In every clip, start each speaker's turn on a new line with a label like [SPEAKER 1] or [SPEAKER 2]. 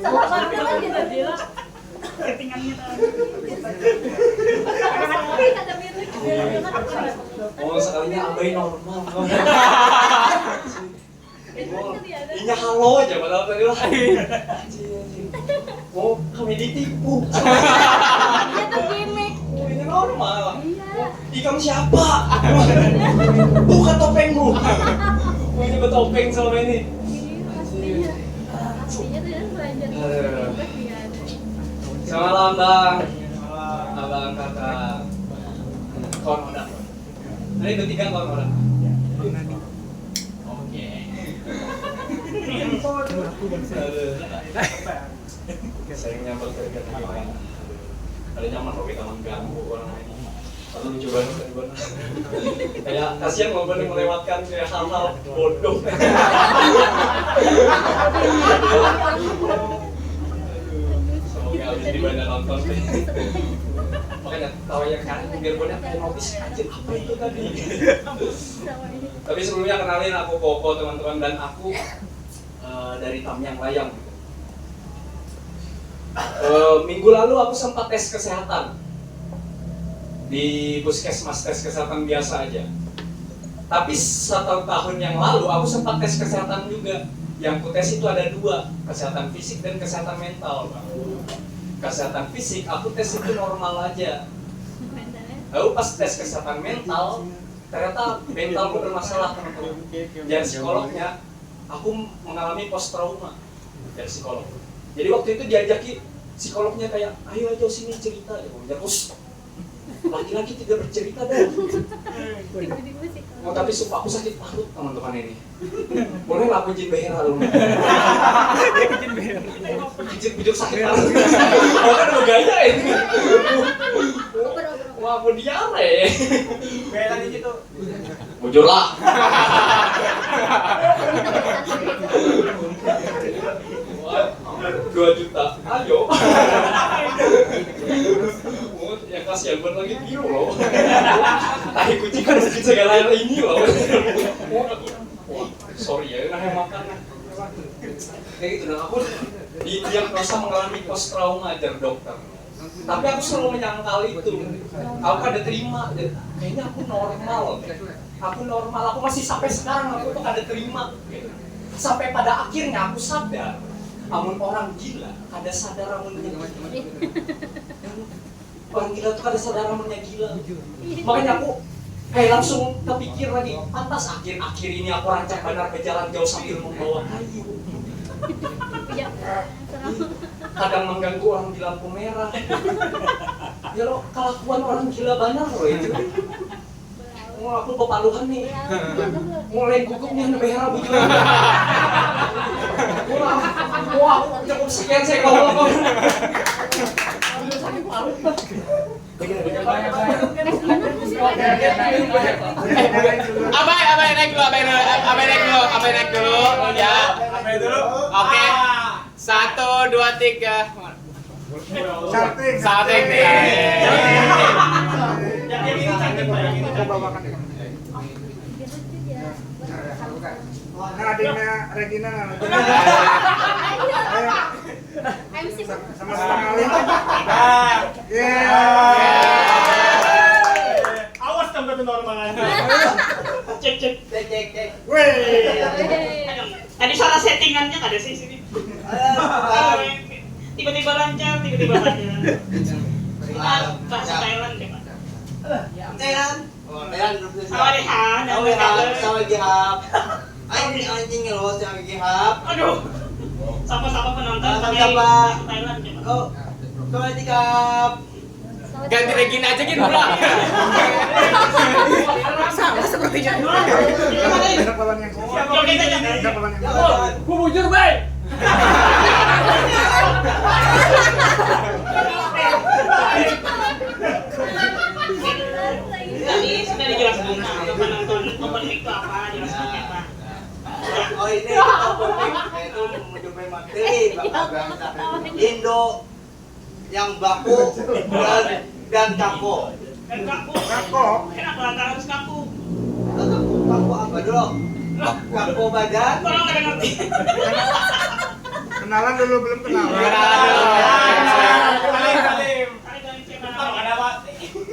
[SPEAKER 1] Salah banget kan kita bilang.
[SPEAKER 2] Settingannya tuh.
[SPEAKER 1] Kata Mirna
[SPEAKER 3] Oh, sekalinya abai normal. Inya halo aja padahal tadi lah. Oh, kami ditipu.
[SPEAKER 1] Dia tuh gimmick.
[SPEAKER 3] Oh, ini normal.
[SPEAKER 1] Iya.
[SPEAKER 3] Ih, kamu siapa? Buka topengmu. Oh, ini bertopeng selama ini.
[SPEAKER 1] Pastinya. Pastinya tuh ya belajar.
[SPEAKER 3] Selamat malam, Bang. Abang, kakak. Kawan udah. Ini bertiga kawan udah. Oke. Sayangnya berkerja gimana? Ada nyaman kalau kita mengganggu orang ini. Lalu mencoba gimana? Kayak kasihan kalau benar melewatkan kayak hal-hal bodoh. Semoga habis di bandar nonton deh. Makanya tahu yang kan biar banyak kayak notis aja apa itu tadi. Tapi sebelumnya kenalin aku Koko teman-teman dan aku dari Tamyang Layang. Minggu lalu aku sempat tes kesehatan di puskesmas, tes kesehatan biasa aja. Tapi 1 tahun yang lalu aku sempat tes kesehatan juga. Yang ku tes itu ada 2, kesehatan fisik dan kesehatan mental. Kesehatan fisik aku tes itu normal aja. Lalu pas tes kesehatan mental, ternyata mentalku bermasalah teman-teman. Dan psikolognya, aku mengalami post trauma dari psikolog. Jadi waktu itu diajaki psikolognya kayak, ayo aja sini cerita. Ya, laki-laki tidak bercerita dong. Oh, tapi sumpah aku sakit perut teman-teman ini. Boleh lah aku izin behera dulu. Izin bujuk sakit perut. Oh kan udah gaya ini. Wah mau diare.
[SPEAKER 2] Behera di situ.
[SPEAKER 3] Bujur lah. Wah, 2 juta. Ayo. Yang kasihan buat lagi biru loh. Tahi kucing kan sedikit segala ini loh. Sorry ya, nah yang makan. Kayak gitu, nah aku didiagnosa mengalami post trauma ajar dokter. Tapi aku selalu menyangkal itu. Aku ada terima, kayaknya aku normal. Aku normal, aku masih sampai sekarang aku tuh ada terima. Sampai pada akhirnya aku sadar, amun orang gila, ada sadar amunnya. Orang gila tuh ada sadar amunnya gila. Makanya aku kayak langsung kepikir lagi, pantas akhir-akhir ini aku rancang benar ke jalan jauh sambil membawa kayu. Kadang mengganggu orang di lampu merah. Ya lo kelakuan orang gila benar loh itu. Oh, aku kepaluhan nih. Mulai gugup nih behera bujur. Wah, cukup sekian saya kalau
[SPEAKER 4] Abai naik dulu. Ya. Oke. 1, 2, 3. Salting nih.
[SPEAKER 2] Yang ini cantik Pak, yang ini coba makan deh.
[SPEAKER 5] Nah, adiknya Regina.
[SPEAKER 1] MC
[SPEAKER 5] Sama-sama kali.
[SPEAKER 2] Awas kamu tuh normal. Cek.
[SPEAKER 5] Wih.
[SPEAKER 2] Tadi salah settingannya ada sih sini. Tiba-tiba lancar, tiba-tiba lancar. Bahasa Thailand deh Pak.
[SPEAKER 6] Thailand. Oh, Thailand.
[SPEAKER 2] Sawadihan.
[SPEAKER 6] Sawadihap. Anjing ngelos yang gihap.
[SPEAKER 2] Aduh. Sama-sama penonton
[SPEAKER 6] Sama-sama.
[SPEAKER 2] bahasa Thailand deh Pak.
[SPEAKER 6] Oh. Sawadihap.
[SPEAKER 4] Ganti Regina aja gitu pulang.
[SPEAKER 5] Sama sepertinya. Banyak lawan yang
[SPEAKER 2] Joget aja.
[SPEAKER 5] Banyak lawan yang
[SPEAKER 4] Bujur baik.
[SPEAKER 2] Tadi sudah dijelaskan untuk penonton opening itu apa, jelaskan Pak.
[SPEAKER 6] Oh ini opening itu menjumpai materi bakal bangsa Indo yang baku dan kaku.
[SPEAKER 2] Dan kaku.
[SPEAKER 5] Kaku.
[SPEAKER 2] Kenapa lantaran harus kaku?
[SPEAKER 6] Kaku apa dulu? Kaku badan.
[SPEAKER 2] Tolong ada ngerti.
[SPEAKER 5] Kenalan dulu, belum kenalan.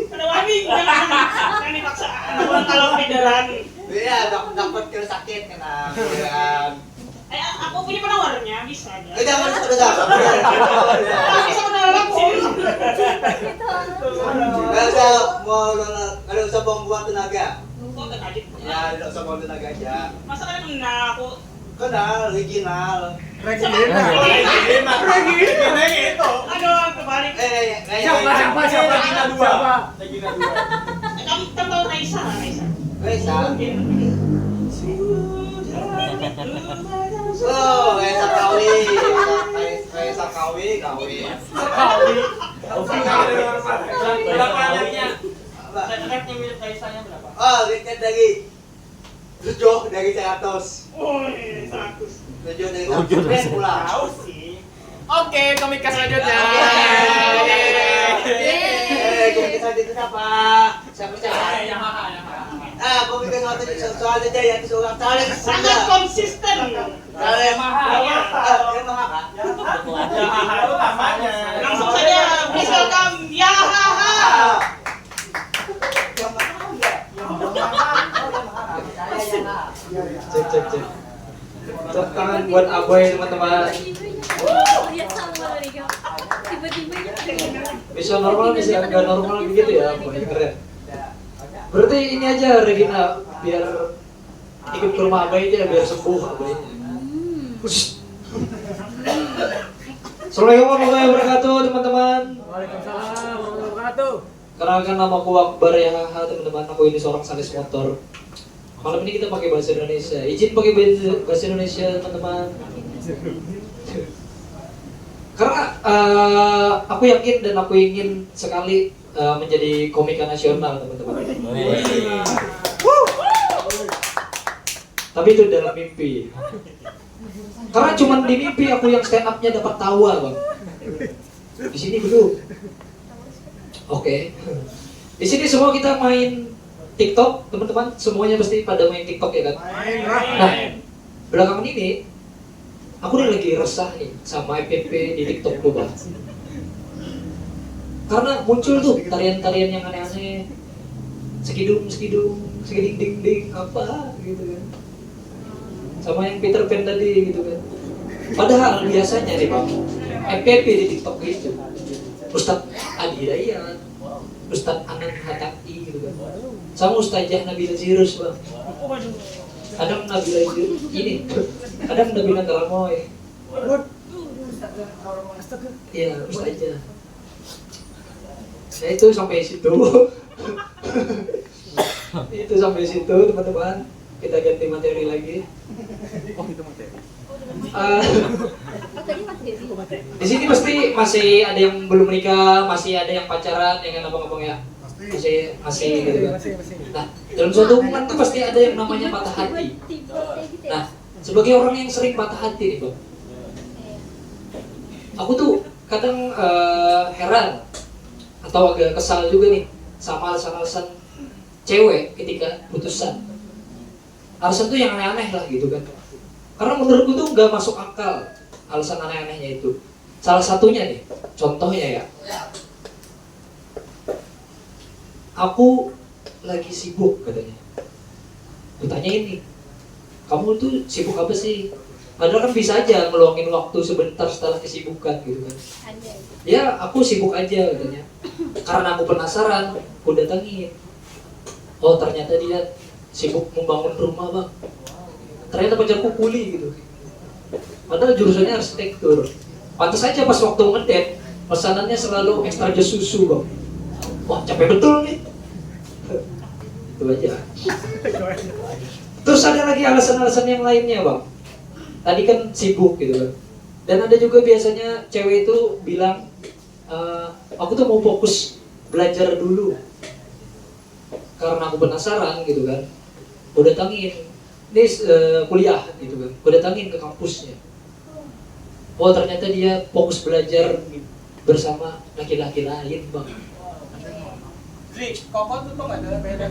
[SPEAKER 2] Ada wani, jangan dipaksa. Kalau pindaran.
[SPEAKER 6] Iya, dapat kira sakit kena.
[SPEAKER 2] Aku punya penawarnya, bisa aja.
[SPEAKER 6] Jangan
[SPEAKER 2] Bisa menawarkan sini.
[SPEAKER 6] Nggak usah buang-buang tenaga.
[SPEAKER 2] Kok tak aja?
[SPEAKER 6] Ya, nggak usah buang tenaga aja.
[SPEAKER 2] Masa kan kenal aku?
[SPEAKER 6] Kenal, original.
[SPEAKER 5] Regina gitu.
[SPEAKER 2] Aduh, kebalik.
[SPEAKER 5] Siapa?
[SPEAKER 2] Kamu tahu Raisa?
[SPEAKER 6] Reza. Oh, Reza Kawi. Reza Kawi.
[SPEAKER 4] Berapa harganya?
[SPEAKER 2] Netnya milik Raisanya berapa?
[SPEAKER 6] Oh, rated dari 7 dari 100.
[SPEAKER 2] Oh, 100.
[SPEAKER 6] 7 dari 100 pula.
[SPEAKER 2] Tahu sih.
[SPEAKER 4] Oke, komika selanjutnya.
[SPEAKER 6] Komika selanjutnya siapa? Komika selanjutnya soalnya yang seorang talent
[SPEAKER 2] Sangat konsisten.
[SPEAKER 6] talent
[SPEAKER 2] Langsung saja please welcome Yahaha.
[SPEAKER 3] Cek. Tepuk tangan buat Aboy teman-teman.
[SPEAKER 1] Lihat sama Rika. Tiba-tiba
[SPEAKER 3] Bisa normal, bisa nggak normal begitu ya, Aboy keren. Berarti ini aja Regina biar ikut ke rumah Aboy aja biar sembuh Aboynya. Assalamualaikum warahmatullahi wabarakatuh teman-teman.
[SPEAKER 5] Waalaikumsalam warahmatullahi wabarakatuh.
[SPEAKER 3] Kenalkan nama aku Akbar Yahaha teman-teman. Aku ini seorang sanis motor. Malam ini kita pakai bahasa Indonesia. Izin pakai bahasa Indonesia teman-teman. Karena aku yakin dan aku ingin sekali menjadi komika nasional teman-teman. Tapi itu dalam mimpi. Karena cuma di mimpi aku yang stand up-nya dapat tawa bang. Di sini belum. Oke. Di sini semua kita main TikTok, teman-teman. Semuanya pasti pada main TikTok ya kan?
[SPEAKER 5] Main lah.
[SPEAKER 3] Nah, belakangan ini aku udah lagi resah nih sama FYP di TikTok gue bang. Karena muncul tuh tarian-tarian yang aneh-aneh, sekidung, segiding-ding, apa gitu kan. Sama yang Peter Pan tadi gitu kan. Padahal biasanya nih bang, FYP di TikTok itu Ustadz Adi Dayat, Ustadz Anan Hatai gitu kan, sama Ustazah Nabila Zirus bang. Adam Nabila Zirus ini, Adam Nabila Karamoy. Iya Ustazah. Nah itu sampai situ. Itu sampai situ teman-teman. Kita ganti materi lagi.
[SPEAKER 5] Oh, itu materi.
[SPEAKER 3] Di sini pasti masih ada yang belum menikah, masih ada yang pacaran, ya kan abang-abang ya? Masih gitu kan. Nah, dalam suatu hubungan tuh pasti ada yang namanya patah hati. Nah, sebagai orang yang sering patah hati nih bang, aku tuh kadang heran atau agak kesal juga nih sama alasan-alasan cewek ketika putusan. Alasan tuh yang aneh-aneh lah gitu kan. Karena menurutku tuh nggak masuk akal alasan aneh-anehnya itu. Salah satunya nih, contohnya ya. Aku lagi sibuk katanya. Kutanyain nih, kamu tuh sibuk apa sih? Padahal kan bisa aja ngeluangin waktu sebentar setelah kesibukan gitu kan. Ya aku sibuk aja katanya. Karena aku penasaran, aku datangin. Oh ternyata dia sibuk membangun rumah bang. Ternyata pacarku kuli gitu. Padahal jurusannya arsitektur. Pantas aja pas waktu ngedate, pesanannya selalu ekstra jas susu bang. Wah capek betul nih. Itu aja. Terus ada lagi alasan-alasan yang lainnya bang. Tadi kan sibuk gitu kan. Dan ada juga biasanya cewek itu bilang, aku tuh mau fokus belajar dulu. Karena aku penasaran gitu kan. Aku datangin, ini kuliah gitu kan. Aku datangin ke kampusnya. Oh ternyata dia fokus belajar bersama laki-laki lain bang.
[SPEAKER 5] Kokot tuh nggak ada beda.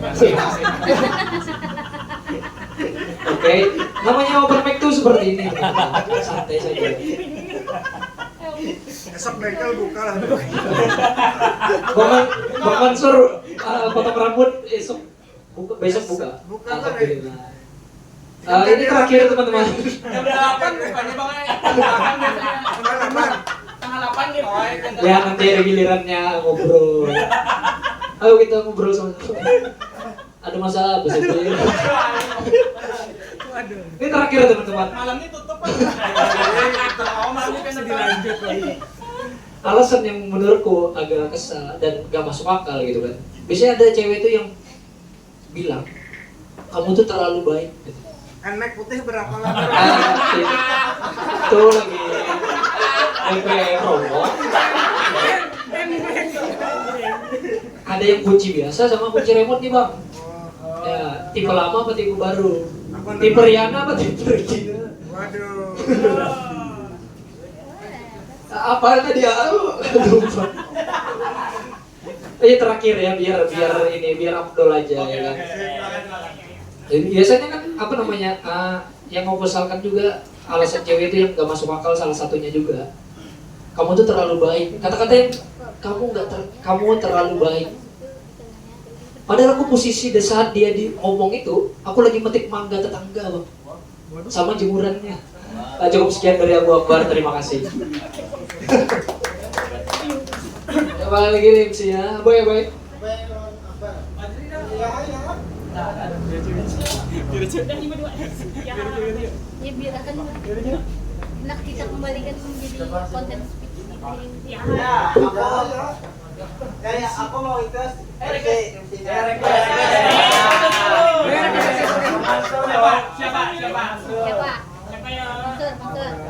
[SPEAKER 3] Oke, namanya open mic tuh seperti ini. Santai saja.
[SPEAKER 5] Esok bengkel buka lah.
[SPEAKER 7] Bang Mansur potong rambut besok buka.
[SPEAKER 5] Buka,
[SPEAKER 7] Alhamdulillah. Ini terakhir teman-teman.
[SPEAKER 4] Jam 8 bukannya Bang. Tanggal 8 gitu.
[SPEAKER 7] Ya nanti ada gilirannya ngobrol. Ayo kita ngobrol sama. Ada masalah apa sih? Ini terakhir teman-teman.
[SPEAKER 4] Malam ini tutup kan. Oh, malam ini kan dilanjut lagi.
[SPEAKER 7] Alasan yang menurutku agak kesal dan gak masuk akal gitu kan. Biasanya ada cewek itu yang bilang kamu tuh terlalu baik. Gitu.
[SPEAKER 5] Nmax putih berapa lama?
[SPEAKER 7] Itu lagi DP robot. Ada yang kunci biasa sama kunci remote nih bang. Ya, tipe lama apa tipe baru? Tipe Riana apa tipe Regina?
[SPEAKER 5] Waduh.
[SPEAKER 7] Apa tadi ya? Lupa. Ini terakhir ya biar Abdul aja ya kan. Jadi biasanya kan apa namanya yang mau kesalkan juga alasan cewek itu yang gak masuk akal salah satunya juga. Kamu tuh terlalu baik. Kata-kata yang kamu terlalu baik. Padahal aku posisi di saat dia ngomong itu, aku lagi metik mangga tetangga bang, sama jemurannya. Cukup sekian dari aku Akbar, terima kasih. Apa lagi nih MC-nya? Boy.
[SPEAKER 1] Ya biar akan enak kita kembalikan menjadi konten speech.
[SPEAKER 6] Ya, aku mau ikut
[SPEAKER 2] Siapa?
[SPEAKER 1] Siapa? Mansur.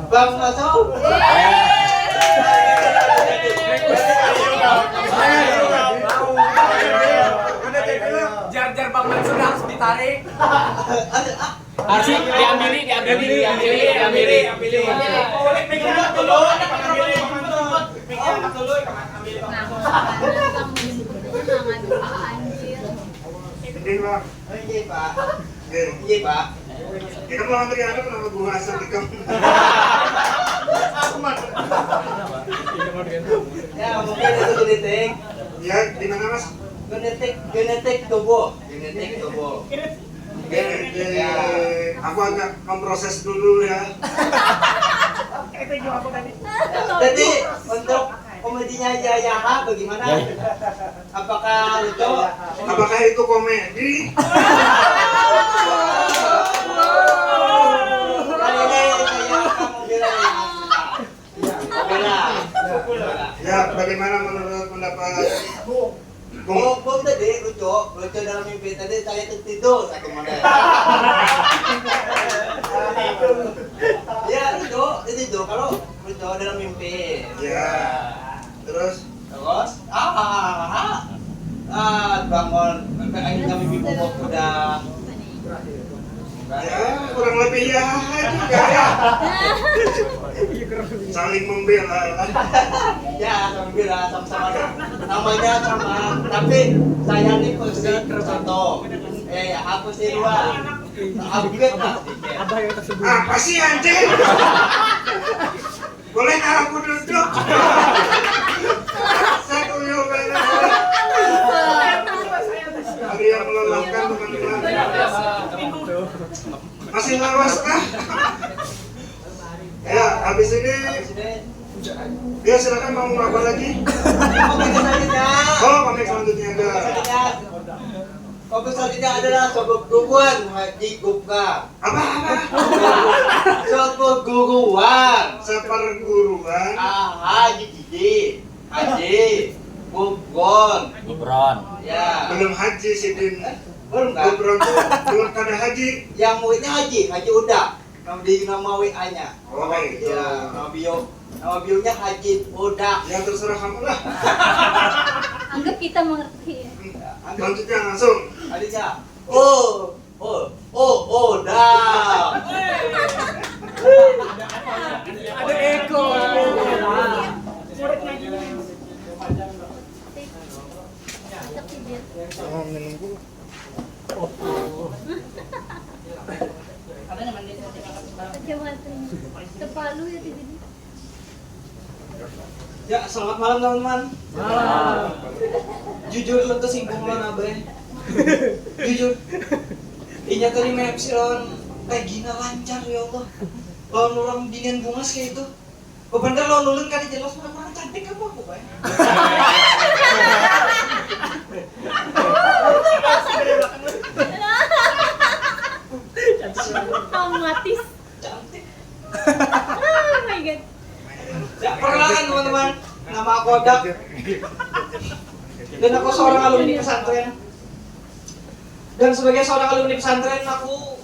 [SPEAKER 6] Bang Masuk.
[SPEAKER 4] Jar Bang Mansur harus ditarik. Harus diambil.
[SPEAKER 5] Ini bang.
[SPEAKER 6] Iya Pak.
[SPEAKER 5] Kita mau antri anda kenapa gua asal di kamu? Aku mah.
[SPEAKER 6] Ya mungkin itu genetik.
[SPEAKER 5] Ya di mana mas?
[SPEAKER 6] Genetik tubuh.
[SPEAKER 5] Aku agak memproses dulu ya.
[SPEAKER 6] Jadi untuk komedinya Yaya bagaimana? Apakah lucu?
[SPEAKER 5] Apakah itu komedi?
[SPEAKER 6] Kali ini saya akan membela.
[SPEAKER 5] Ya, bagaimana menurut pendapat
[SPEAKER 6] Bom tadi lucu dalam mimpi tadi saya tertidur satu model. Ya itu kalau lucu dalam mimpi.
[SPEAKER 5] Ya. Terus
[SPEAKER 6] bangun akhirnya mimpi bobok udah.
[SPEAKER 5] ya kurang lebih ya juga ya. Saling membela.
[SPEAKER 6] Ya sama sama namanya sama tapi saya nih posisi satu aku sih dua upgrade
[SPEAKER 5] Apa sih anjing? Boleh nggak aku duduk? Saya kuyuh banget. Ada yang melelahkan teman-teman. Masih lawas kah? Ya, habis ini ya silakan mau apa lagi? Oh, komik selanjutnya ada.
[SPEAKER 6] Kopi selanjutnya adalah Sobat Guguan Haji Gubka.
[SPEAKER 5] Apa?
[SPEAKER 6] Sobat Guguan
[SPEAKER 5] Seperguruan.
[SPEAKER 6] Haji Didi Haji Gubron. Ya.
[SPEAKER 5] Belum haji Sidin.
[SPEAKER 6] Belum kan?
[SPEAKER 5] Gubron tuh belum ada haji.
[SPEAKER 6] Yang muidnya Haji udah. Nama WA-nya.
[SPEAKER 5] Oh, gitu.
[SPEAKER 6] Ya, nama bio-nya Haji udah.
[SPEAKER 5] Ya terserah kamu lah.
[SPEAKER 1] Anggap kita mengerti ya.
[SPEAKER 5] Selanjutnya langsung.
[SPEAKER 6] Adiknya. Udah.
[SPEAKER 4] Ada Eko.
[SPEAKER 5] Oh, menunggu.
[SPEAKER 1] Kecamatan Tepalu ya di sini.
[SPEAKER 8] Ya, selamat malam teman-teman.
[SPEAKER 5] Malam.
[SPEAKER 8] Jujur lu tersinggung lo nabe. Jujur. Inya tadi Epsilon kayak gina lancar ya Allah. Lawan orang dingin bungas kayak itu. Bener lo nulun kan jelas orang cantik apa aku, Bay?
[SPEAKER 1] Traumatis.
[SPEAKER 8] Cantik.
[SPEAKER 1] Oh my god.
[SPEAKER 8] Ya, perkenalkan teman-teman. Nama aku Odak. Dan aku seorang alumni pesantren. Dan sebagai seorang alumni pesantren, aku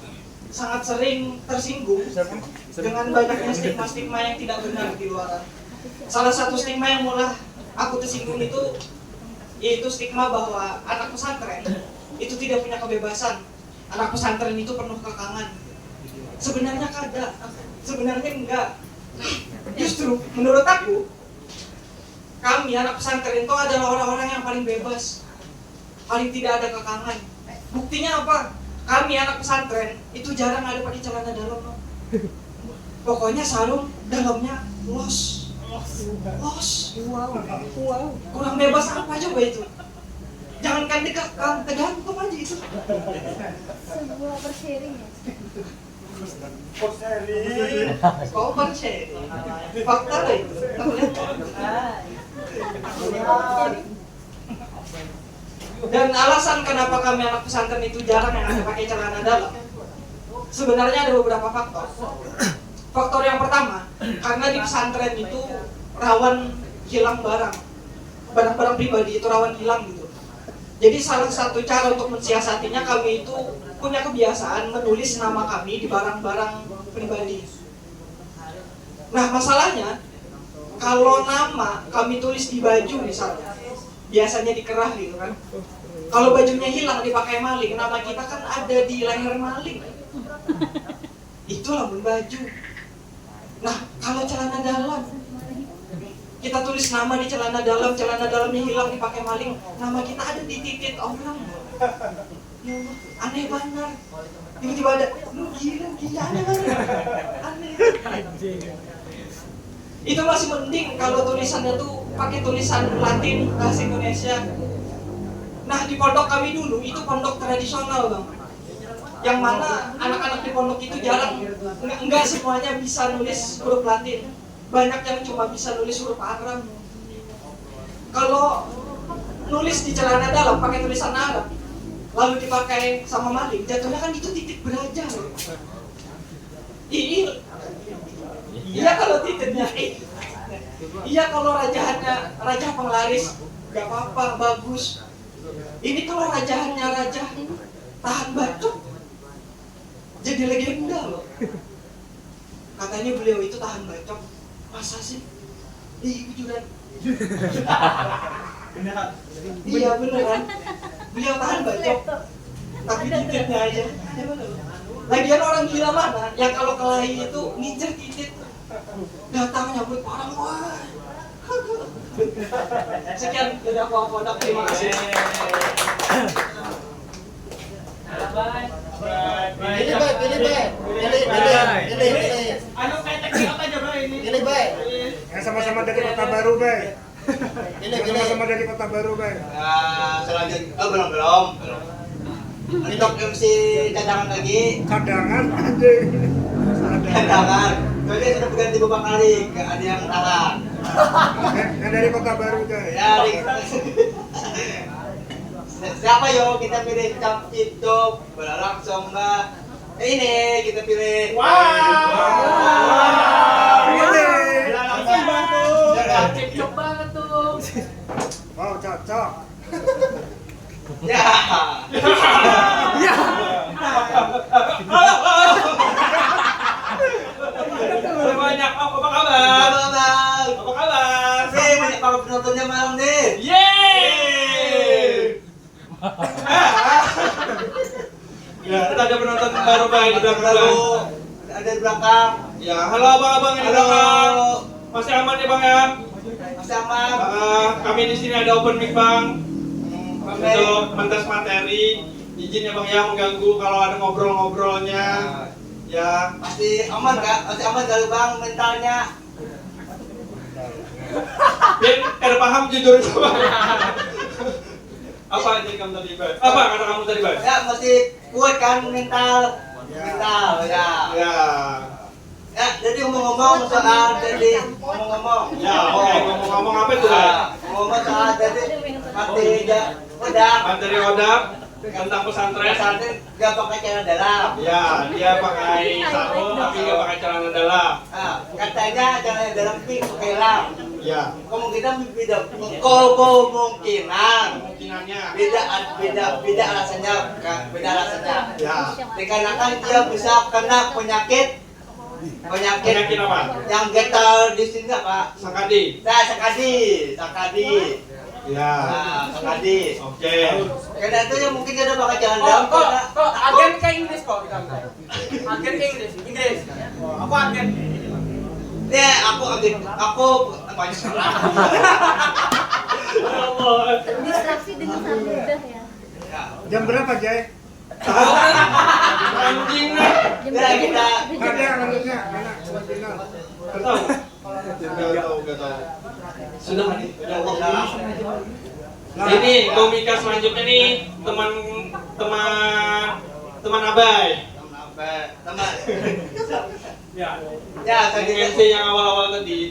[SPEAKER 8] sangat sering tersinggung dengan banyaknya stigma-stigma yang tidak benar di luaran. Salah satu stigma yang mulai aku tersinggung itu yaitu stigma bahwa anak pesantren itu tidak punya kebebasan. Anak pesantren itu penuh kekangan. Sebenarnya kada, sebenarnya enggak. Justru menurut aku, kami anak pesantren itu adalah orang-orang yang paling bebas, paling tidak ada kekangan. Buktinya apa? Kami anak pesantren itu jarang ada pakai celana dalam. No. Pokoknya sarung dalamnya los. Wow. Kurang bebas apa coba itu? Jangankan dikekang, tergantung aja itu.
[SPEAKER 1] Sebuah persharing ya.
[SPEAKER 8] Kau persharing. Fakta lah itu. Dan alasan kenapa kami anak pesantren itu jarang yang ada pakai celana dalam, sebenarnya ada beberapa faktor. Faktor yang pertama, karena di pesantren itu rawan hilang barang-barang pribadi itu rawan hilang gitu. Jadi salah satu cara untuk mensiasatinya, kami itu punya kebiasaan menulis nama kami di barang-barang pribadi. Nah masalahnya, kalau nama kami tulis di baju misalnya, biasanya dikerah gitu kan. Kalau bajunya hilang dipakai maling, nama kita kan ada di leher maling. Itulah baju. Nah, kalau celana dalam, kita tulis nama di celana dalamnya hilang dipakai maling, nama kita ada di titik orang. Ya Allah, aneh banget. Tiba-tiba ada, lu gila, aneh banget. Aneh. Itu masih mending kalau tulisannya tuh pakai tulisan Latin bahasa Indonesia. Nah di pondok kami dulu itu pondok tradisional bang, yang mana anak-anak di pondok itu jarang, enggak semuanya bisa nulis huruf Latin, banyak yang cuma bisa nulis huruf Arab. Kalau nulis di celana dalam pakai tulisan Arab, lalu dipakai sama maling, jatuhnya kan itu titik beraja. Iya kalau titipnya iya kalau raja penglaris gak apa-apa, bagus. Ini kalau rajahannya raja tahan bacok, jadi legenda loh. Katanya beliau itu tahan bacok. Masa sih? Jujuran. Iya beneran. Beliau tahan bacok, tapi titipnya aja. Lagian orang gila mana yang kalau kelahi itu ngincer titik, datang nyambut orang. Wah. Sekian dari aku Odak, terima kasih.
[SPEAKER 6] Pilih.
[SPEAKER 2] Anu kayak teknik apa aja Bay ini?
[SPEAKER 6] Pilih, Bay.
[SPEAKER 5] Yang sama-sama dari Kota Baru, Bay.
[SPEAKER 6] Pilih.
[SPEAKER 5] Sama-sama dari Kota Baru, Bay.
[SPEAKER 6] Selanjutnya, belum. Untuk MC cadangan lagi.
[SPEAKER 5] Cadangan anjing.
[SPEAKER 6] Cadangan. Soalnya sudah berganti beberapa kali, nggak ada yang tahan.
[SPEAKER 5] Yang dari Kota Baru, Bay.
[SPEAKER 6] Ya, siapa yo? Kita pilih Cap Cipcop, langsung mbak. Ini kita pilih.
[SPEAKER 7] Cocok banget tuh.
[SPEAKER 5] Wow, cocok.
[SPEAKER 6] Ya.
[SPEAKER 2] Banyak apa kabar? Apa kabar?
[SPEAKER 6] Banyak para penontonnya malam nih.
[SPEAKER 2] Yeay! Ya, kita ada penonton baru Bay di belakang.
[SPEAKER 6] Ada di belakang.
[SPEAKER 2] Ya, halo abang-abang yang di belakang. Masih aman ya Bang ya?
[SPEAKER 6] Masih aman.
[SPEAKER 2] Kami di sini ada open mic Bang.
[SPEAKER 6] Oke.
[SPEAKER 2] Untuk mentes materi. Izin ya Bang ya mengganggu kalau ada ngobrol-ngobrolnya. Ya,
[SPEAKER 6] Masih aman kak? Masih aman dari bang mentalnya?
[SPEAKER 3] Ben, ada paham jujur coba. Apa aja kamu tadi, Bay? Apa kata kamu tadi, Bay?
[SPEAKER 6] Ya mesti kuat kan mental. Mental ya.
[SPEAKER 3] Ya.
[SPEAKER 6] Ya, jadi ngomong-ngomong soal jadi ngomong-ngomong.
[SPEAKER 3] Ya, oke, ngomong-ngomong apa itu, Bay?
[SPEAKER 6] Ngomong soal jadi
[SPEAKER 3] Materi Odak tentang pesantren.
[SPEAKER 6] pesantren gak pakai celana dalam.
[SPEAKER 3] Ya, dia pakai sarung tapi nggak pakai celana dalam.
[SPEAKER 6] Nah, katanya celana dalam pink pakai lam.
[SPEAKER 3] Ya,
[SPEAKER 6] Kemungkinan beda. Kemungkinan
[SPEAKER 3] kemungkinannya.
[SPEAKER 6] beda alasannya, beda alasannya.
[SPEAKER 3] Ya.
[SPEAKER 6] Dikarenakan dia bisa kena penyakit
[SPEAKER 3] Penyakit apa?
[SPEAKER 6] yang gatal di sini Pak.
[SPEAKER 3] Sakadi.
[SPEAKER 6] Nah, sakadi.
[SPEAKER 3] Ya.
[SPEAKER 6] Nah, sakadi.
[SPEAKER 3] Oke.
[SPEAKER 6] Karena itu yang mungkin dia udah pakai jalan dalam.
[SPEAKER 4] Kok agen ke Inggris kok kita? Agen ke Inggris. Aku agen.
[SPEAKER 6] Ya, aku banyak salah.
[SPEAKER 1] Distraksi dengan sangat mudah ya.
[SPEAKER 5] Jam berapa, Jay?
[SPEAKER 3] Anjing nih.
[SPEAKER 6] Ya, kita
[SPEAKER 5] Ada anunya, mana? Semifinal.
[SPEAKER 3] Gak tahu. Gak tahu. Sudah mandi. Ini komika selanjutnya nih teman Abai.
[SPEAKER 6] teman.
[SPEAKER 3] Ya.
[SPEAKER 6] Ya, selanjutnya
[SPEAKER 3] MC yang awal-awal tadi.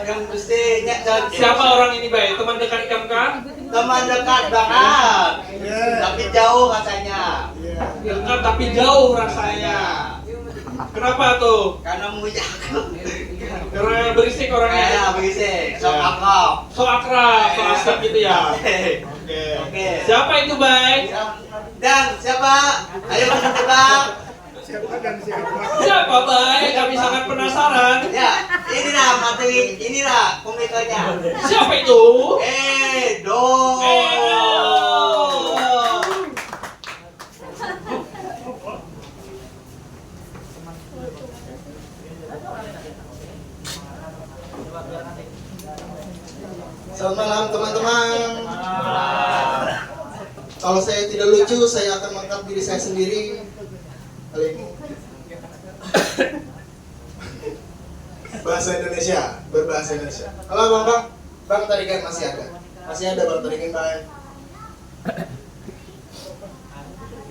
[SPEAKER 6] yang mestinya
[SPEAKER 3] Siapa orang ini, Bay? Teman dekat Kamka?
[SPEAKER 6] teman dekat banget. Tapi jauh rasanya.
[SPEAKER 3] Dekat tapi jauh rasanya. Kenapa tuh?
[SPEAKER 6] Karena mujak.
[SPEAKER 3] Karena berisik orangnya.
[SPEAKER 6] Ya, berisik. Sok
[SPEAKER 3] Ya.
[SPEAKER 6] akrab.
[SPEAKER 3] So akrab, so asik gitu ya.
[SPEAKER 6] Oke.
[SPEAKER 3] Oke. Siapa itu, Bay?
[SPEAKER 6] Dan siapa? Ayo kita tebak.
[SPEAKER 5] Siapa dan siapa?
[SPEAKER 3] Siapa, Bay? Kami sangat penasaran.
[SPEAKER 6] Ya, inilah materi, inilah komikanya.
[SPEAKER 3] Siapa itu?
[SPEAKER 6] Edo.
[SPEAKER 9] Selamat malam teman-teman. Kalau saya tidak lucu, saya akan mengangkat diri saya sendiri kali ini. Bahasa Indonesia, berbahasa Indonesia. Halo Bang, Bang Tarigan masih ada Bang Tarigan Bang.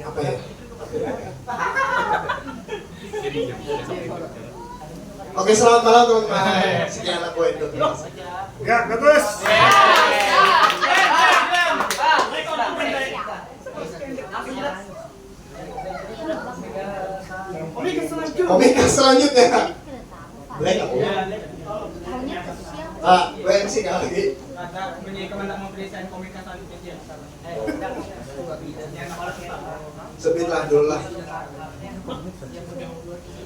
[SPEAKER 9] Apa ya? Oke, selamat malam teman-teman. Sekian aku Edo.
[SPEAKER 5] Ya, bagus.
[SPEAKER 9] Komika selanjutnya. Boleh nggak?
[SPEAKER 1] Maunya ke siapa?
[SPEAKER 9] Ah, WMC nggak lagi. Sebutlah dulu lah.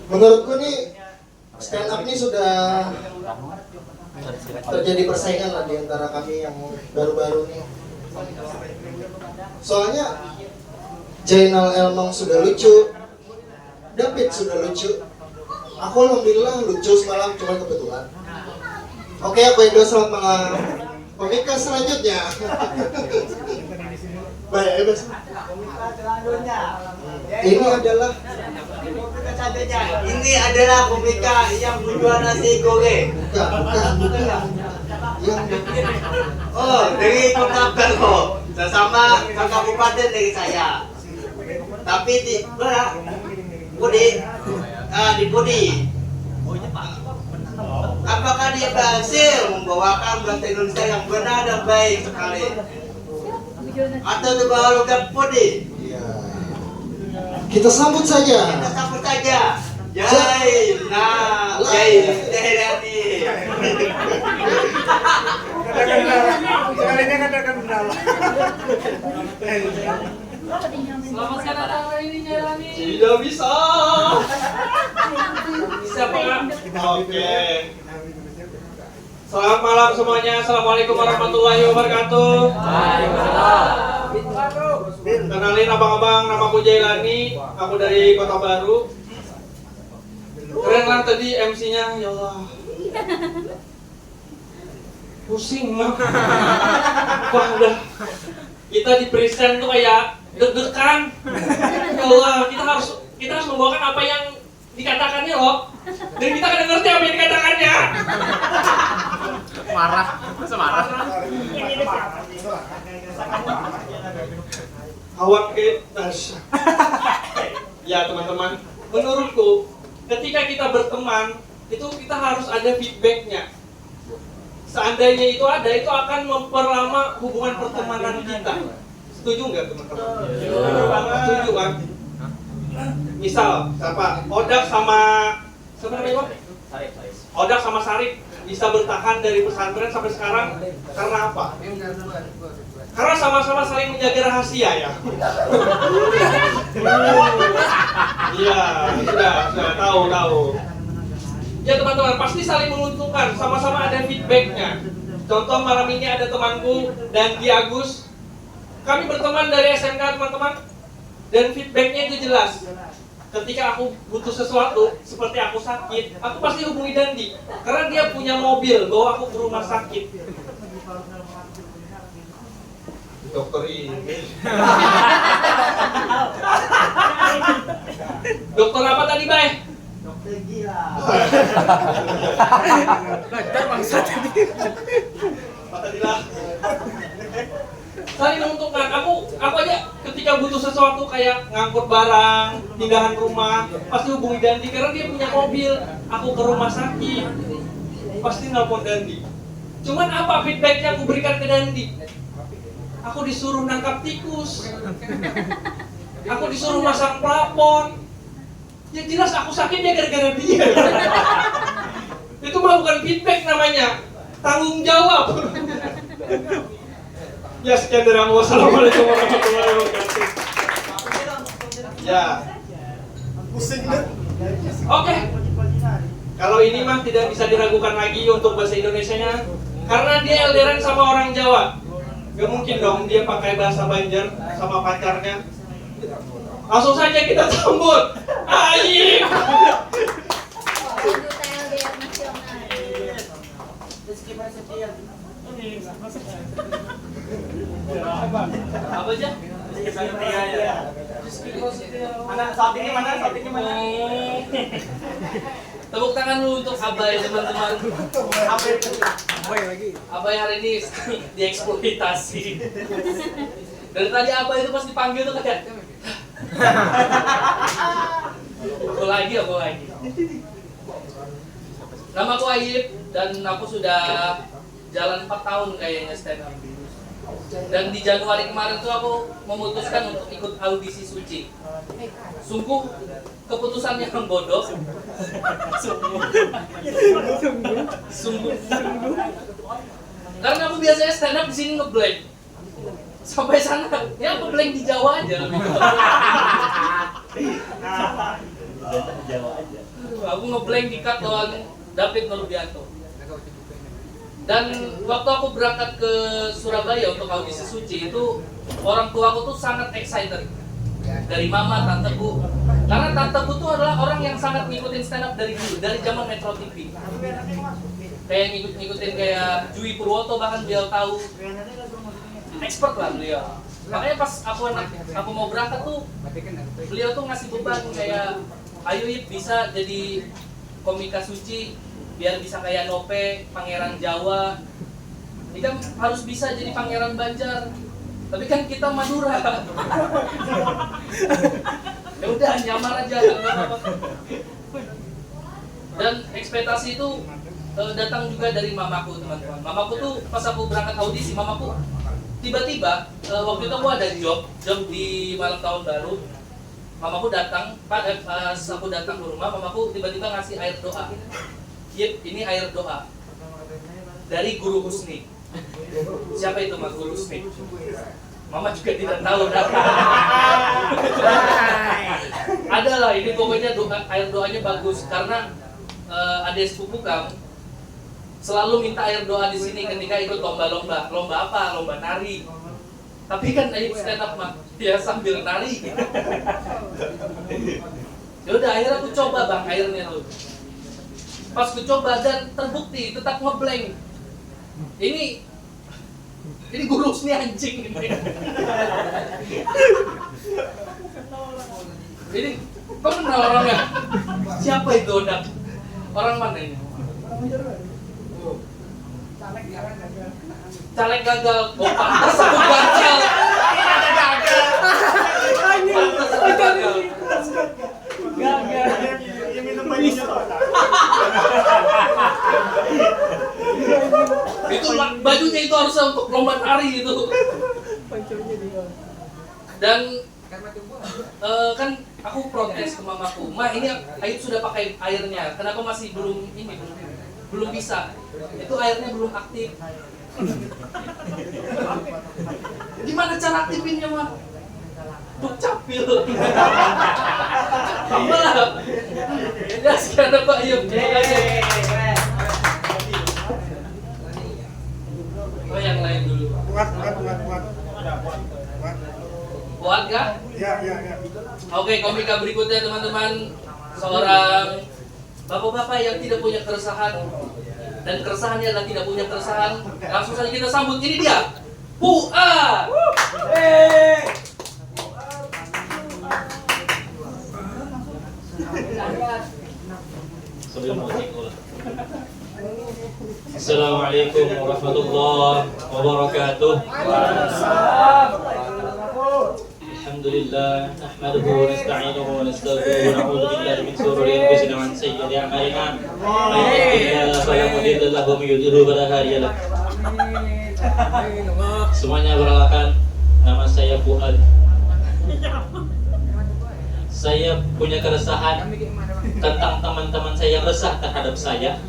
[SPEAKER 9] Menurutku nih stand up ini sudah terjadi persaingan lah di antara kami yang baru-baru nih. Soalnya Jainal Elmong sudah lucu, David sudah lucu. Aku alhamdulillah lucu semalam, cuma kebetulan. Oke, aku Edo, selamat malam. Komika selanjutnya. Baik, ya Bos. Ini adalah
[SPEAKER 6] komika yang menjual nasi goreng.
[SPEAKER 9] bukan. Yang
[SPEAKER 6] Oh, dari Kota Belko, sesama kabupaten dari saya. Tapi di mana? Di Pudi. Apakah dia berhasil membawakan bahasa Indonesia yang benar dan baik sekali? Atau di bawah logat Pudi?
[SPEAKER 9] ya. Kita sambut saja.
[SPEAKER 6] Kita sambut saja. Jai Lani.
[SPEAKER 5] Sekalinya katakan kendala.
[SPEAKER 7] Selamat datang ini Jailani.
[SPEAKER 3] Tidak bisa. Siapa, Kak? Oke. Selamat malam semuanya. Assalamualaikum warahmatullahi wabarakatuh. Kenalin abang-abang, namaku Jailani. Aku dari Kota Baru. Keren lah tadi MC-nya, ya Allah. Pusing mah. Wah, udah. Kita di present tuh kayak deg-degan. Ya Allah, kita harus membawakan apa yang dikatakannya loh. Dan kita kadang ngerti apa yang dikatakannya.
[SPEAKER 4] Marah. Masa marah?
[SPEAKER 8] Kawan ke ya teman-teman, menurutku ketika kita berteman itu kita harus ada feedbacknya. Seandainya itu ada, itu akan memperlama hubungan pertemanan kita. Setuju nggak teman-teman? Setuju kan? Misal siapa? Odak sama siapa namanya? Odak sama Sarip bisa bertahan dari pesantren sampai sekarang karena apa? Karena sama-sama saling menjaga rahasia ya. Iya, sudah tahu. Ya teman-teman, pasti saling menguntungkan, sama-sama ada feedbacknya. Contoh malam ini ada temanku dan Ki Agus. Kami berteman dari SMK teman-teman, dan feedbacknya itu jelas. Ketika aku butuh sesuatu, seperti aku sakit, aku pasti hubungi Dandi. Karena dia punya mobil, bawa aku ke rumah sakit. Dokter ini. Dokter apa tadi, Bay?
[SPEAKER 6] Dokter gila.
[SPEAKER 4] Dokter bangsa tadi.
[SPEAKER 8] Apa tadi lah? Saling menguntungkan. Aku aja ketika butuh sesuatu kayak ngangkut barang, pindahan rumah, pasti hubungi Dandi karena dia punya mobil. Aku ke rumah sakit, pasti nelpon Dandi. Cuman apa feedbacknya aku berikan ke Dandi? Aku disuruh nangkap tikus. Aku disuruh masang plafon. Ya jelas aku sakitnya gara-gara dia. Itu mah bukan feedback namanya, tanggung jawab. Ya sekian dari aku. Wassalamualaikum warahmatullahi wabarakatuh. Ya. Oke. Kalau ini mah tidak bisa diragukan lagi untuk bahasa Indonesianya, karena dia LDRan sama orang Jawa. Gak mungkin dong dia pakai bahasa Banjar sama pacarnya. Langsung saja kita sambut Ayi.
[SPEAKER 1] Anggota LDR nasional.
[SPEAKER 8] Apa aja?
[SPEAKER 4] Mana sampingnya mana? Sampingnya mana?
[SPEAKER 2] Tepuk tangan dulu untuk Abai teman-teman.
[SPEAKER 4] Abai lagi.
[SPEAKER 2] Abai hari ini dieksploitasi. Dari tadi Abai itu pas dipanggil tuh kayak aku lagi. Nama aku Ayib dan aku sudah jalan 4 tahun kayaknya stand up. Dan di Januari kemarin tuh aku memutuskan untuk ikut audisi Suci. Sungguh keputusan yang bodoh. Sungguh. Karena aku biasanya stand up di sini ngeblank. Sampai sana, ya aku blank di Jawa aja lebih. Aku ngeblank di cut doang David Nurbianto. Dan waktu aku berangkat ke Surabaya untuk audisi Suci itu orang tua aku tuh sangat excited. Dari mama, tanteku. Karena tanteku tuh adalah orang yang sangat ngikutin stand up dari dulu, dari zaman Metro TV. Kayak ngikutin kayak Jui Purwoto, bahkan dia tahu expert lah beliau. Makanya pas aku mau berangkat tuh beliau tuh ngasih beban kayak ayo Yip bisa jadi komika Suci biar bisa kayak Nope, Pangeran Jawa. Ini kan harus bisa jadi Pangeran Banjar. Tapi kan kita Madura. Ya udah nyamar aja enggak apa-apa. Dan ekspektasi itu datang juga dari mamaku, teman-teman. Mamaku tuh pas aku berangkat audisi, mamaku tiba-tiba waktu itu aku ada job di malam tahun baru. Mamaku datang, pas aku datang ke rumah, mamaku tiba-tiba ngasih air doa. Yip, ini air doa dari Guru Husni. Siapa itu Mas Guru Husni? Mama juga tidak tahu. Adalah ini pokoknya air doanya bagus karena adik sepupu kamu selalu minta air doa di sini ketika ikut lomba-lomba. Lomba apa? Lomba nari. Tapi kan Ayib stand up mah dia sambil nari. Ya udah akhirnya aku coba bang airnya tuh. Pas aku coba dan terbukti tetap ngeblank. Ini Guru Husni anjing ini. Ini kok kenal orangnya? Siapa itu Odak? Orang mana ini? Caleg gagal. Oh, pantas aku gagal. Pantas aku gagal. Itu bajunya itu harusnya untuk lomba tari itu. Dan kan aku protes ke mamaku, Ma ini Ayub sudah pakai airnya, kenapa masih belum belum bisa? Itu airnya belum aktif. Gimana cara aktifinnya, Ma? Duk capil. Malah. Ya sekarang Pak Ayub, terima kasih. Oh yang lain dulu.
[SPEAKER 5] Kuat.
[SPEAKER 2] Kuat gak?
[SPEAKER 5] Ya.
[SPEAKER 2] Oke, komika berikutnya teman-teman. Seorang bapak-bapak yang tidak punya keresahan. Dan keresahannya adalah tidak punya keresahan. Langsung saja kita sambut, ini dia Fuad.
[SPEAKER 10] Assalamualaikum warahmatullahi wabarakatuh. Alhamdulillah, nahmaduhu wa nasta'inuhu wa nastaghfiruhu wa na'udzu billahi min shururi anfusina wa min sayyiati a'malina. May yahdihillahu fala mudilla lahu wa may yudlil fala hadiya lahu. Semuanya perkenalkan, nama saya Fuad. Saya punya keresahan tentang teman-teman saya yang resah terhadap saya.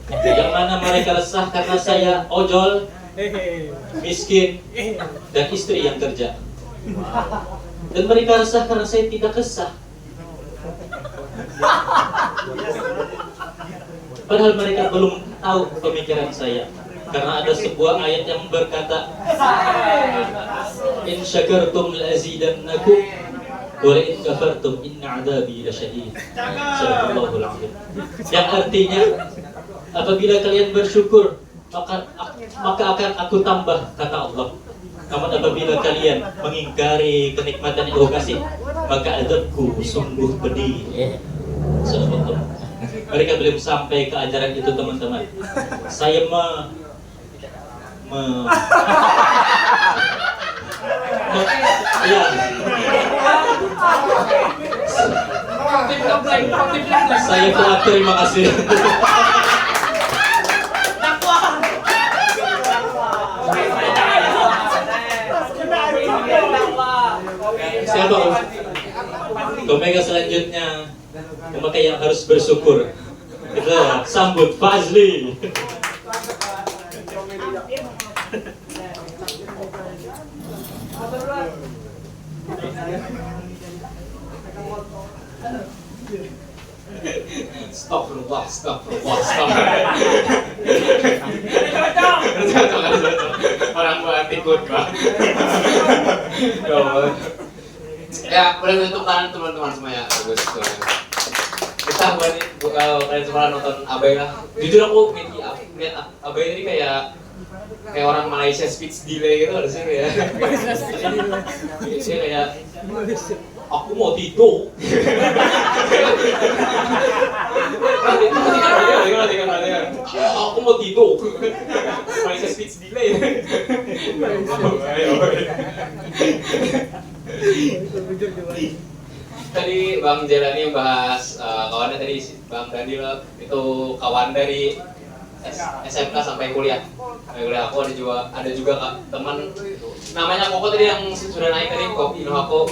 [SPEAKER 10] Yang mana mereka resah karena saya ojol, miskin, dan istri yang kerja. Dan mereka resah karena saya tidak resah. Padahal mereka belum tahu pemikiran saya. Karena ada sebuah ayat yang berkata, In syakartum la'azidannakum wa la in kafartum inna 'adzabi lasyadid. Sadaqallahul 'azim. Yang artinya, apabila kalian bersyukur, maka akan aku tambah, kata Allah. Namun apabila kalian mengingkari kenikmatan yang aku kasih, maka azabku sungguh pedih. Sadaqallah. Mereka belum sampai ke ajaran itu, teman-teman. Saya ya. Saya telah terima kasih. Siapa? Komika selanjutnya, komika yang harus bersyukur. Kita sambut Fazli. Astagfirullah. Orang buat ikut, Pak.
[SPEAKER 11] Ya, boleh tutup tangan teman-teman semuanya. Bagus. Kita kalian semua nonton Abai lah. Jujur aku lihat Abai ini kayak orang Malaysia speech delay gitu harusnya ya. Dia kayak aku mau tidur. Aku mau tidur. Malaysia speech delay. Tadi Bang Jelani bahas kawannya tadi Bang Daniel itu kawan dari SMK sampai kuliah. Aku ada juga teman namanya Koko tadi yang sudah naik tadi, Kopi Nohako.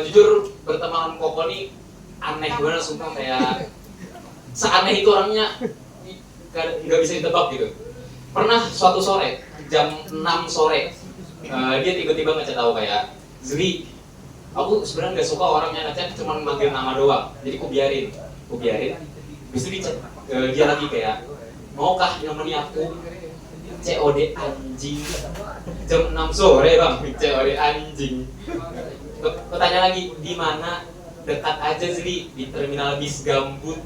[SPEAKER 11] Jujur berteman Koko nih aneh banget, sumpah kayak seaneh itu orangnya nggak bisa ditebak gitu. Pernah suatu sore jam 6 sore dia tiba-tiba ngechat aku kayak, Zri, aku sebenarnya nggak suka orangnya ngechat cuma manggil nama doang, jadi ku biarin. Bisa dichat dia lagi kayak, maukah nemeni aku COD anjing jam 6 sore bang, COD anjing. Pertanyaan lagi, di mana? Dekat aja Zri, di terminal bis Gambut.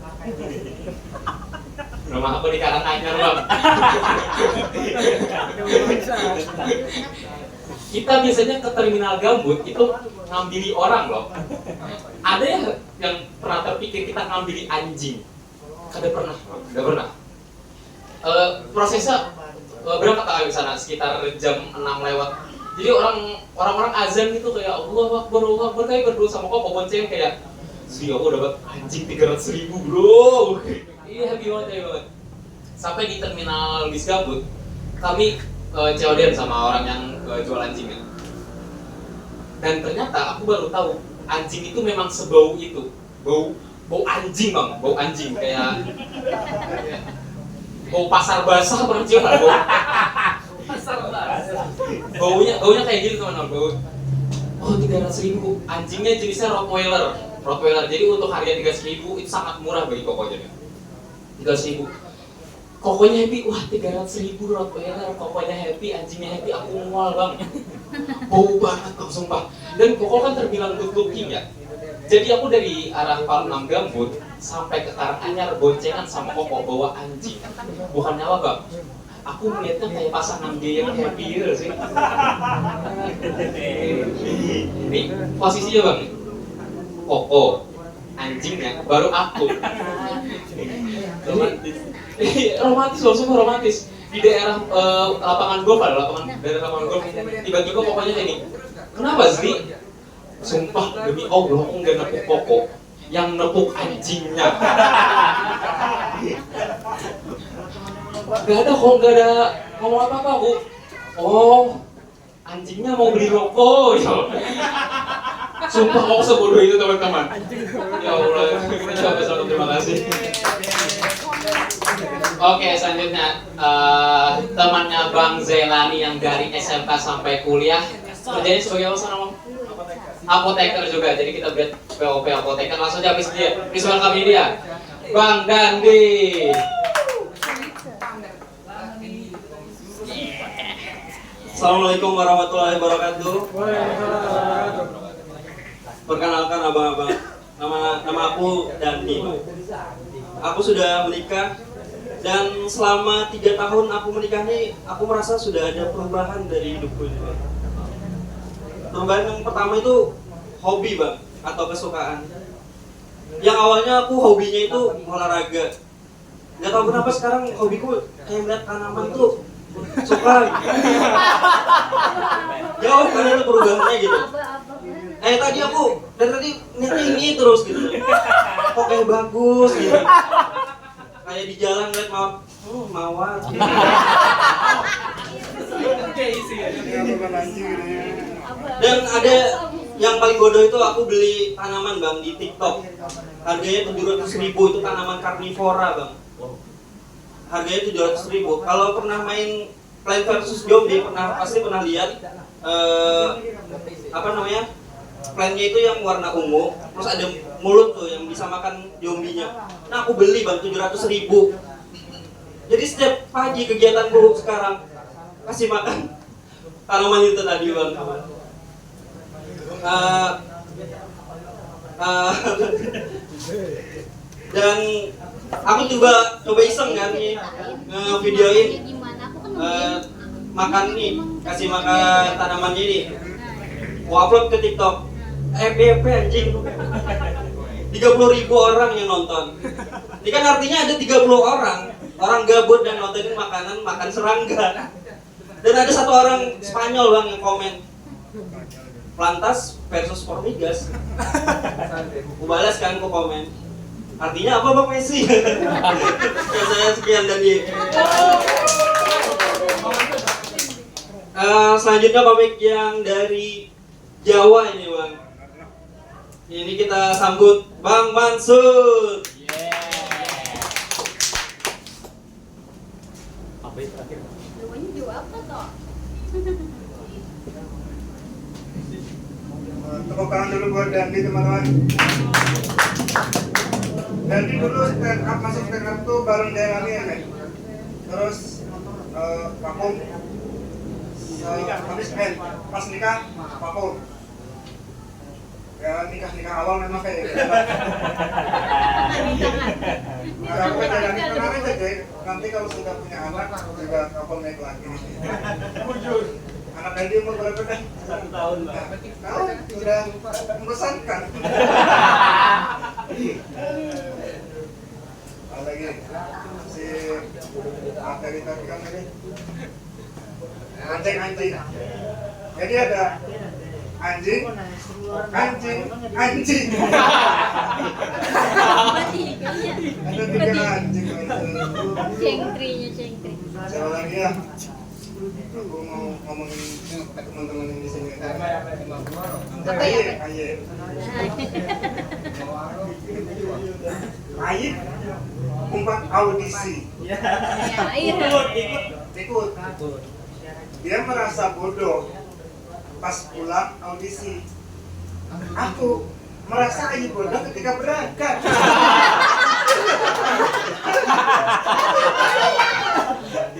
[SPEAKER 11] Rumah aku di Karanganyar bang. Kita biasanya ke terminal Gambut itu ngambili orang loh. Ada yang pernah terpikir kita ngambili anjing? Kada pernah. Prosesnya berapa kali ke sana? Sekitar jam 6 lewat. Jadi orang-orang azan gitu kayak Allah Akbar kayak berdua sama kok bonceng kayak si aku dapat anjing 300.000 bro. Iya happy banget. Sampai di terminal bis Gambut kami COD sama orang yang jual anjingnya. Dan ternyata aku baru tahu anjing itu memang sebau itu. Bau anjing bang, bau anjing kayak bau pasar basah pernah cium nggak? Bau pasar basah. Baunya kayak gitu teman-teman. Bau. Oh 300.000 anjingnya jenisnya Rottweiler. Jadi untuk harga 300.000 itu sangat murah bagi kokonya. 300.000. Kokonya happy, wah 300.000 Rottweiler, kokonya happy, anjingnya happy, aku mual bang. Bau banget bang, sumpah. Dan koko kan terbilang good looking ya. Jadi aku dari arah Palembang Gambut sampai ke Karanganyar boncengan sama koko bawa anjing. Bukan nyawa bang. Aku melihatnya kayak pasangan gay yang happy gitu sih. Ini posisinya bang. Koko, anjingnya, baru aku. Romantis loh, semua romantis. Di daerah lapangan golf daerah lapangan golf. Tiba-tiba pokoknya kayak ini. Kenapa sih? Sumpah demi Allah aku nggak nepuk koko, yang nepuk anjingnya. Gak ada ngomong apa aku. Oh, anjingnya mau beli rokok. Sumpah aku sebodoh itu teman-teman. Ya Allah, kita coba satu terima kasih. Oke, selanjutnya temannya Bang Zelani yang dari SMK sampai kuliah kerjanya sebagai apa nama? Apoteker juga. Jadi kita buat POP apoteker. Langsung aja habis dia. Please welcome dia. Bang Dandi.
[SPEAKER 12] Assalamualaikum warahmatullahi wabarakatuh. Perkenalkan abang-abang, nama aku Dandi. Aku sudah menikah dan selama 3 tahun aku menikah ini, aku merasa sudah ada perubahan dari hidupku ini. Perubahan yang pertama itu hobi bang, atau kesukaan. Yang awalnya aku hobinya itu olahraga. Gak tahu kenapa sekarang hobiku kayak melihat tanaman tuh suka. Jauh kan itu perubahannya gitu. Tadi aku dari tadi niatnya ini terus gitu. Kok kayak bagus gitu. Kayak di jalan lihat mawar. Dan ada yang paling bodoh itu aku beli tanaman bang di TikTok. Harganya 700.000 itu tanaman karnivora bang. Harganya 700.000. Kalau pernah main Plant vs Zombie pasti pernah lihat plantnya itu yang warna ungu, terus ada mulut tuh yang bisa makan zombinya. Nah aku beli bang 700.000. Jadi setiap pagi kegiatanku sekarang kasih makan tanaman itu tadi bang. Dan aku coba iseng kan nih ngevideoin makan nih, kasih makan tanamannya ini. Aku upload ke TikTok. FYP anjing. 30.000 orang yang nonton. Ini kan artinya ada 30 orang gabut dan nontonin makan serangga. Dan ada satu orang Spanyol bang yang komen, Plantas versus Formigas. Aku balas kan, aku komen. Artinya apa bang Messi? Ya, saya sekian dari. Selanjutnya komik yang dari Jawa ini bang. Ini kita sambut Bang Mansur.
[SPEAKER 1] Apa itu terakhir? Apa toh?
[SPEAKER 5] Tepuk tangan dulu buat Dandi teman-teman. Dandi dulu masuk stand up tuh bareng Jailani ya nih. Terus vakum. Habis pas nikah vakum. Ya nikah awal memang kayak gitu. Nah, aku Jailani kemarin aja. Nanti kalau sudah punya anak juga vakum naik lagi. Anak Dandi umur berapa kan? 1 tahun Mbak. Tahu sudah membosankan. lagi si materi tadi kan ini anjing. Jadi ada anjing. Ada tiga anjing.
[SPEAKER 1] Cengtri.
[SPEAKER 5] Siapa lagi ya? Aku mau ngomongin teman-teman yang di sini. Ayib umpat audisi. Ikut. Dia merasa bodoh pas pulang audisi. Aku merasa Ayib bodoh ketika berangkat.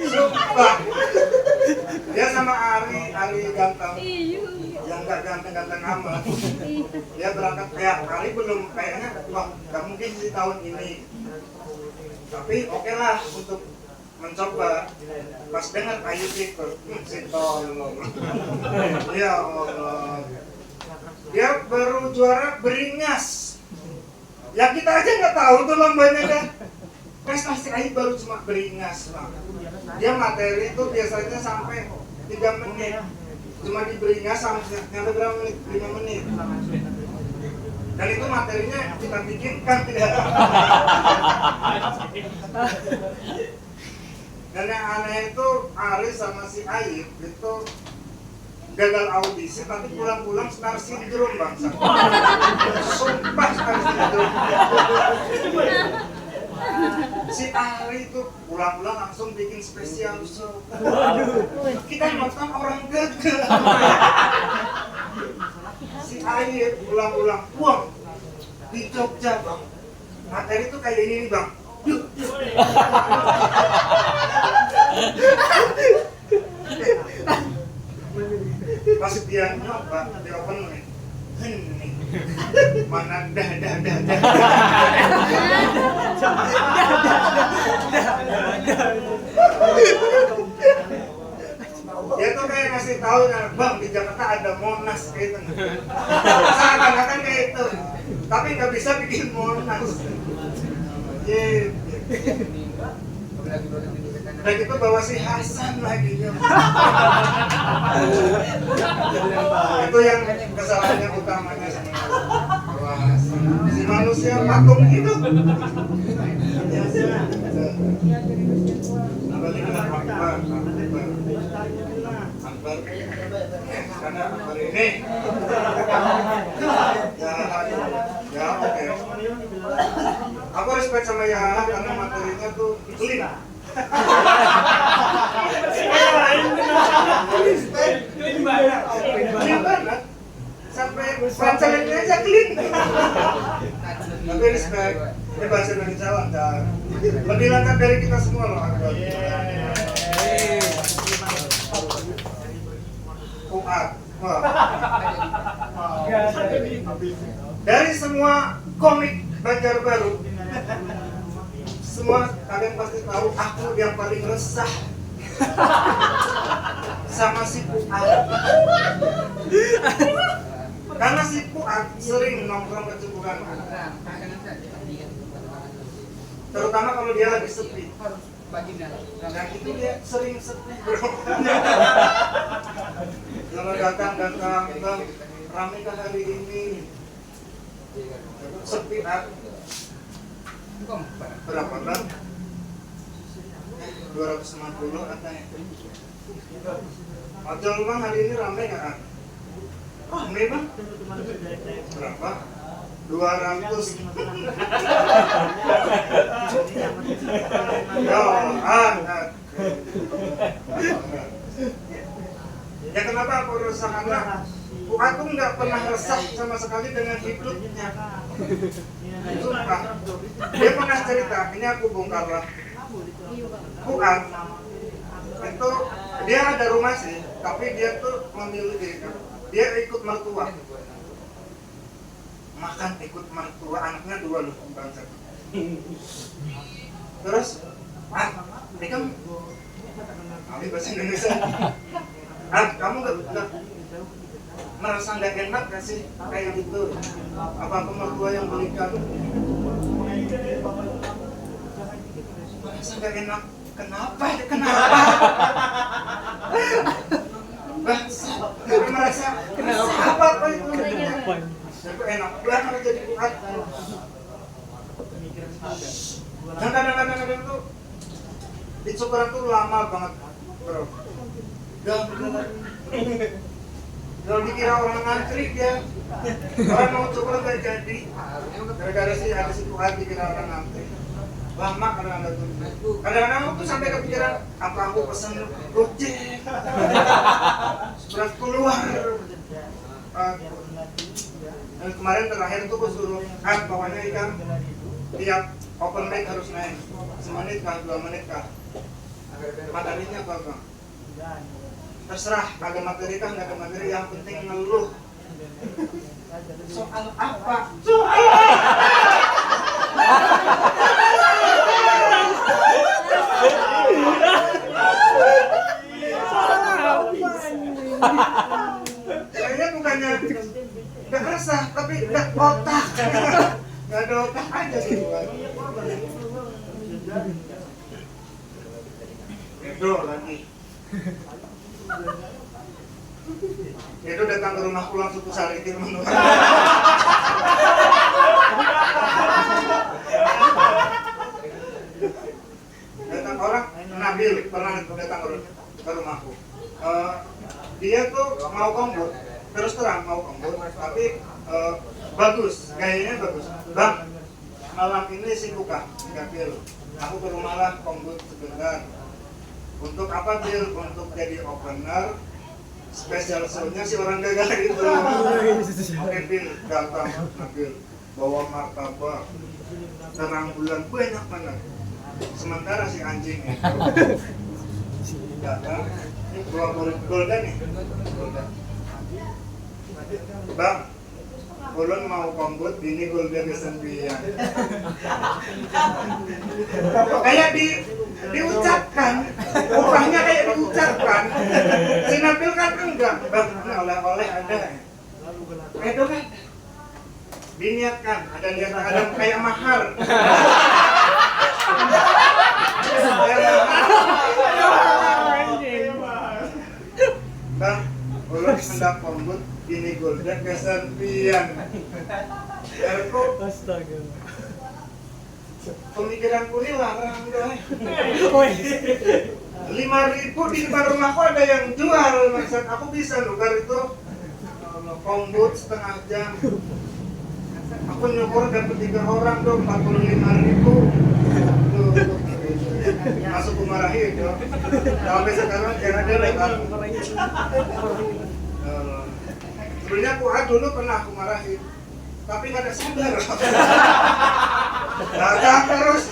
[SPEAKER 5] Sumpah. Dia sama Ari ganteng. Yang gak ganteng-ganteng amat. Dia berangkat kayak Ari belum kayaknya wah gak mungkin di tahun ini. Tapi oke lah untuk mencoba. Pas dengar Ayub ikut, si tolong. Ya Allah. Dia baru juara beringas. Ya kita aja nggak tahu tuh lombanya kan. Prestasi Ayub baru cuma beringas lah. Dia materi itu biasanya sampai 3 menit. Cuma di beringas sampai nyampe berapa menit? 5 menit. Dan itu materinya kita bikinkan tidak. Dan yang aneh itu Ari sama si Ayib itu gagal audisi tapi pulang-pulang star syndrome bangsa. Sumpah star syndrome. Si Ari itu pulang-pulang langsung bikin spesial show. Kita nonton orang gagal. Si Ayib pulang-pulang, wah di Jogja bang, materi itu kayak ini nih bang. Pas dia nyoba, dia open mic. Mana dah. Dia tuh kayak ngasih tahu bang di Jakarta ada Monas kayak gitu. Seakan-akan kayak itu, tapi nggak bisa bikin Monas. Udah gitu bawa si Hasan lagi. Itu yang kesalahannya utamanya sama si manusia patung itu. Karena Akbar ini ya oke. Aku respect sama ya karena materinya tuh clean. Clean banget. Sampai pancelannya aja clean. Tapi respect. Ini bahasa Indonesia lancar. Lebih lancar dari kita semua loh Akbar. Dari semua komik Banjarbaru, semua kalian pasti tahu aku yang paling resah sama si Fuad. Karena si Fuad sering nongkrong kecemburuan, terutama kalau dia lagi sepi. Nah itu dia sering sepi bro. Kalau datang bang, rame kah hari ini? Sepi berapa bang? 250 katanya. Ojol bang hari ini rame nggak? Rame bang? Berapa? 200. Ya kenapa aku resah karena aku nggak pernah resah sama sekali dengan hidupnya. Sumpah. Dia pernah cerita, ini aku bongkar lah. Fuad itu dia ada rumah sih, tapi dia tuh memilih dia ikut mertua. Makan ikut mertua, anaknya 2 loh bangsa. Terus, ini kan ahli bahasa Indonesia. Kamu nggak merasa nggak enak nggak sih kayak gitu? Apa mertua yang belikan? Masa nggak enak? Kenapa? Kenapa? Bangsa, nggak merasa kenapa apa itu? Tapi enak banget jadi kuat. Dan kadang-kadang tuh di syukuran tuh lama banget, bro. Kalau dikira orang ngantri dia, orang mau syukuran gak jadi. Gara-gara sih ada si Tuhan dikira orang ngantri. Lama kadang-kadang tuh. Kadang-kadang tuh sampai kepikiran apa aku pesen Gojek. Surat keluar. Dan kemarin terakhir tuh gue suruh pokoknya ikan tiap open mic harus naik semenit kah, 2 menit kah. Materinya apa bang? Terserah, ada materi kah, nggak ada materi, yang penting ngeluh. Soal apa? Soal kayaknya bukannya nggak resah, tapi nggak otak. Nggak ada otak aja sih. Edo lagi. Edo datang ke rumahku langsung ku saritin menurut. Datang orang Nabil pernah datang ke rumahku. Dia tuh mau kombut, terus terang mau kombut, tapi bagus, gayanya bagus. Bang, malam ini sibuk kah? Enggak, Bil. Aku ke rumah lah kombut sebentar. Untuk apa, Bil? Untuk jadi opener spesial show-nya si orang gagal itu. Oke, Bil, datang Nabil bawa martabak terang bulan banyak banget. Sementara si anjing itu datang, ini bawa golden nih, golden. Bang, ulun mau kombut, ini golden kesempian. Kayak diucapkan, upahnya kayak diucapkan. Si Nabil kan enggak, bang, ini oleh-oleh ada. Itu kan diniatkan, ada niatan kayak mahar. Bang, ulun hendak kombut, ini golden kesempian. Erko, pemikiranku ini larang dong. 5.000 di depan rumahku ada yang jual, maksud aku bisa nukar itu kombut setengah jam. Aku nyukur dapat 3 orang dong, 45.000. Masuk kumarahi dong. Sampai sekarang jangan ada lebar. Sebenarnya aku dulu pernah aku marahin, tapi nggak ada sadar. Datang terus.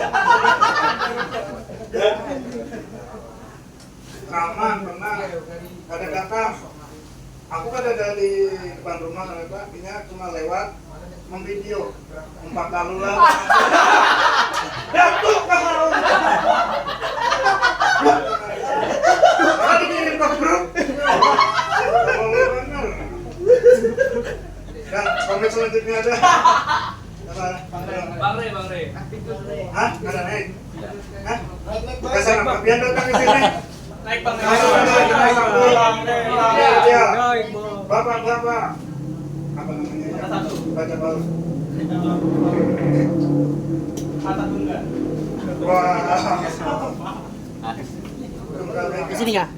[SPEAKER 5] Raman pernah ada datang. Aku kan ada di depan rumah ternyata, dia cuma lewat memvideo 4 lalu lah. Datuk kau. Kalau dikirim ke grup. Dan komik selanjutnya ada.
[SPEAKER 2] Bang Rey.
[SPEAKER 5] Hah? Ada naik? Hah? Kesana Pak Bian datang ke sini.
[SPEAKER 4] Naik Bang.
[SPEAKER 5] Bapak. Apa namanya? Baca baru.
[SPEAKER 4] Kata tunggal.
[SPEAKER 5] Wah.
[SPEAKER 4] Di sini nggak?